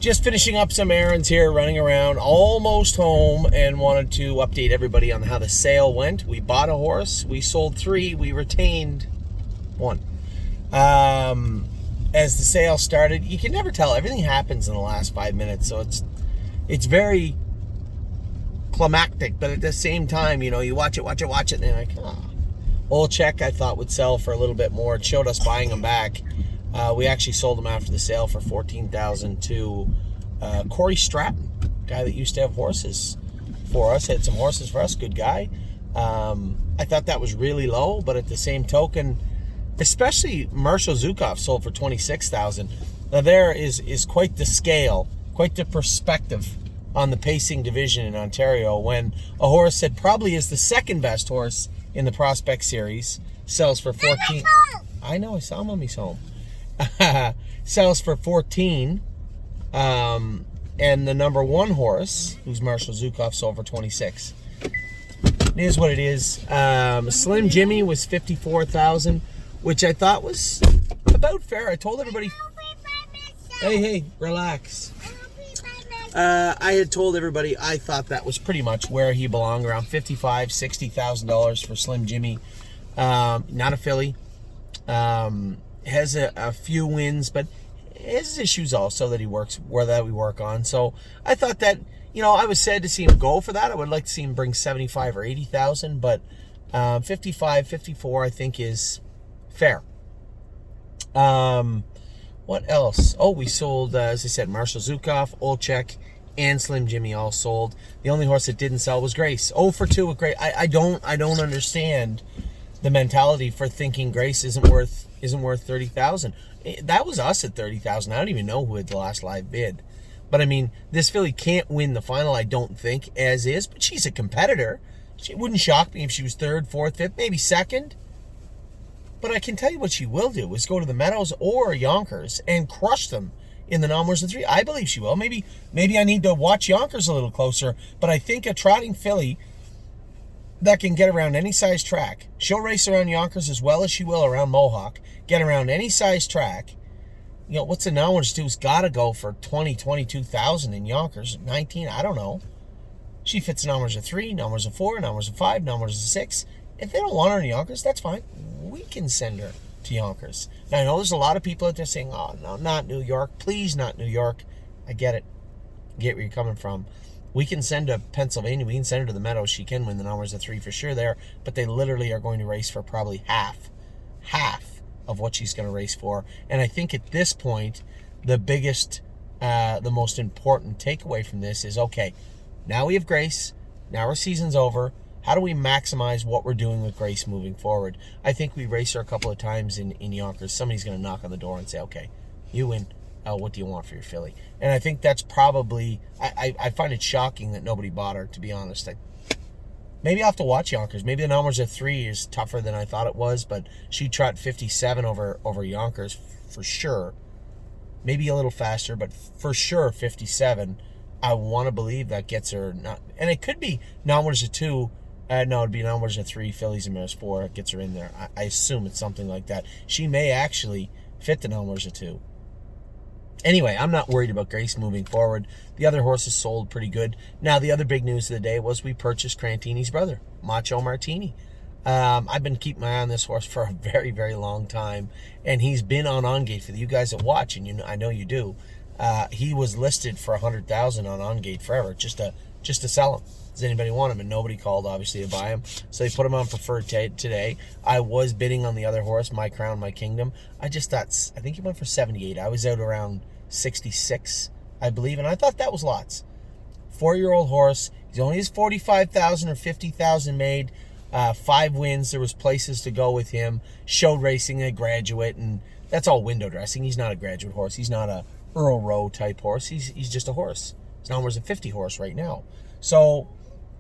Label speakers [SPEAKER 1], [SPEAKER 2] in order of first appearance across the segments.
[SPEAKER 1] Just finishing up some errands here, running around, almost home, and wanted to update everybody on how the sale went. We bought a horse, we sold 3, we retained 1. As the sale started, you can never tell. Everything happens in the last 5 minutes, so it's very climactic, but at the same time, you watch it, and then like, Old Check I thought would sell for a little bit more. It showed us buying them back. We actually sold them after the sale for $14,000 to Corey Stratton, guy that used to have horses for us, had some horses for us, good guy. I thought that was really low, but at the same token, especially Marshall Zukov sold for $26,000. Now there is quite the scale, quite the perspective on the pacing division in Ontario when a horse that probably is the second best horse in the Prospect Series sells for 14. I know, I saw him on me home. Sells for 14, and the number 1 horse, who's Marshall Zukov, sold for 26. It is what it is. Slim Jimmy was 54,000, which I thought was about fair. I told everybody, hey, relax. I had told everybody I thought that was pretty much where he belonged, around $55,000, $60,000 for Slim Jimmy. Not a filly. Has a few wins, but has issues also that we work on. So I thought that, I was sad to see him go for that. I would like to see him bring 75 or 80,000, but 55, 54 I think is fair. What else? Oh, we sold, as I said, Marshall Zukov, Old Check, and Slim Jimmy all sold. The only horse that didn't sell was Grace. 0 for 2 with Grace. I don't understand the mentality for thinking Grace isn't worth 30,000. That was us at 30,000. I don't even know who had the last live bid. But I mean, this filly can't win the final, I don't think, as is, but she's a competitor. It wouldn't shock me if she was 3rd, 4th, 5th, maybe 2nd. But I can tell you what she will do is go to the Meadows or Yonkers and crush them in the non-worse than 3. I believe she will. Maybe I need to watch Yonkers a little closer, but I think a trotting filly that can get around any size track. She'll race around Yonkers as well as she will around Mohawk. Get around any size track. What's the non-worse two's got to go for 20, 22,000 in Yonkers. 19, I don't know. She fits a non-worse of 3, non-worse of 4, non-worse of 5, non-worse of 6. If they don't want her in Yonkers, that's fine. We can send her to Yonkers. Now, I know there's a lot of people out there saying, oh, no, not New York. Please, not New York. I get it. I get where you're coming from. We can send her to Pennsylvania. We can send her to the Meadows. She can win the numbers of 3 for sure there. But they literally are going to race for probably half of what she's going to race for. And I think at this point, the biggest, the most important takeaway from this is, okay, now we have Grace. Now our season's over. How do we maximize what we're doing with Grace moving forward? I think we race her a couple of times in Yonkers. Somebody's going to knock on the door and say, okay, you win. What do you want for your filly? And I think that's probably, I find it shocking that nobody bought her, to be honest. Maybe I'll have to watch Yonkers. Maybe the numbers at 3 is tougher than I thought it was, but she trot 57 over Yonkers for sure. Maybe a little faster, but for sure 57. I want to believe that gets her, not, and it could be numbers at 2. No, it'd be numbers at 3, fillies and mares 4. It gets her in there. I assume it's something like that. She may actually fit the numbers at 2. Anyway, I'm not worried about Grace moving forward. The other horses sold pretty good. Now, the other big news of the day was we purchased Crantini's brother, Macho Martini. I've been keeping my eye on this horse for a very, very long time, and he's been on Gate for you guys that watch, and I know you do. He was listed for $100,000 on Gate forever, just to sell him. Does anybody want him? And nobody called, obviously, to buy him. So they put him on preferred today. I was bidding on the other horse, My Crown, My Kingdom. I think he went for 78. I was out around 66, I believe, and I thought that was lots. 4-year-old horse. He only has 45,000 or 50,000 made. 5 wins. There was places to go with him. Showed racing, a graduate, and that's all window dressing. He's not a graduate horse. He's not a Earl Rowe type horse. He's just a horse. His number's a 50 horse right now. So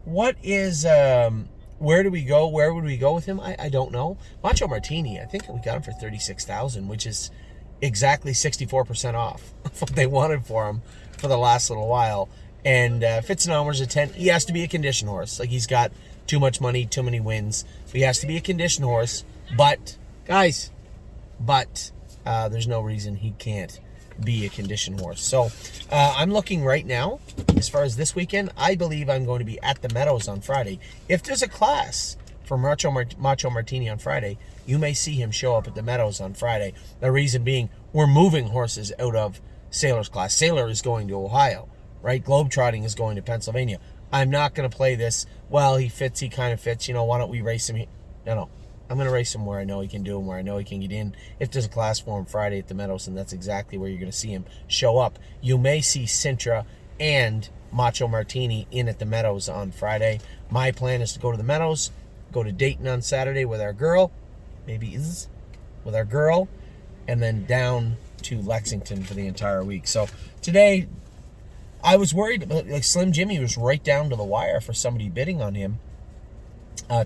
[SPEAKER 1] what is where do we go? Where would we go with him? I don't know. Macho Martini, I think we got him for 36,000, which is exactly 64% off of what they wanted for him for the last little while. And fits numbers at 10. He has to be a condition horse. Like, he's got too much money, too many wins. He has to be a condition horse. But, guys, there's no reason he can't be a condition horse. So I'm looking right now, as far as this weekend, I believe I'm going to be at the Meadows on Friday. If there's a class for Macho Martini on Friday, you may see him show up at the Meadows on Friday. The reason being, we're moving horses out of Sailor's class. Sailor is going to Ohio, right? Globetrotting is going to Pennsylvania. I'm not going to play this, well, he kind of fits, why don't we race him here? No. I'm going to race him where I know he can do him, where I know he can get in. If there's a class for him Friday at the Meadows, and that's exactly where you're going to see him show up. You may see Sintra and Macho Martini in at the Meadows on Friday. My plan is to go to the Meadows, go to Dayton on Saturday with our girl, with our girl, and then down to Lexington for the entire week. So today, I was worried, like Slim Jimmy was right down to the wire for somebody bidding on him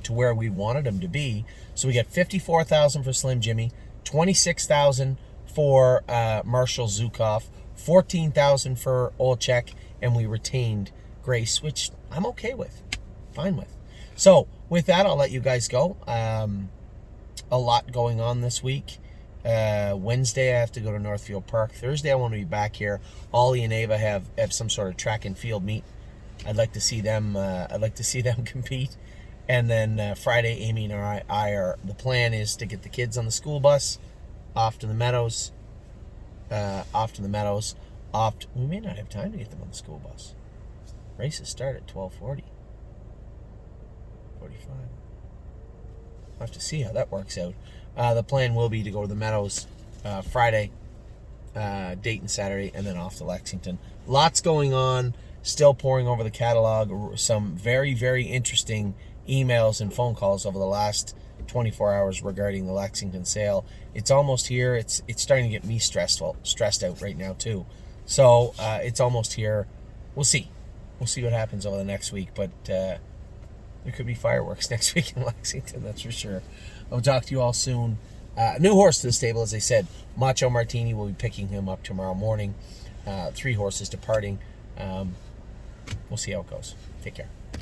[SPEAKER 1] to where we wanted him to be. So we got $54,000 for Slim Jimmy, $26,000 for Marshall Zukov, $14,000 for Olchek, and we retained Grace, which I'm okay with, fine with. So with that, I'll let you guys go. A lot going on this week. Wednesday, I have to go to Northfield Park. Thursday, I want to be back here. Ollie and Ava have some sort of track and field meet. I'd like to see them. Compete. And then Friday, Amy and I are. The plan is to get the kids on the school bus, off to the Meadows. We may not have time to get them on the school bus. Races start at 12:40. 45. I'll have to see how that works out. The plan will be to go to the Meadows Friday, Dayton Saturday, and then off to Lexington. Lots going on. Still pouring over the catalog. Some very, very interesting emails and phone calls over the last 24 hours regarding the Lexington sale. It's almost here. It's starting to get me stressed out right now too. So it's almost here. We'll see. We'll see what happens over the next week. But there could be fireworks next week in Lexington, that's for sure. I'll talk to you all soon. New horse to the stable, as I said. Macho Martini will be picking him up tomorrow morning. 3 horses departing. We'll see how it goes. Take care.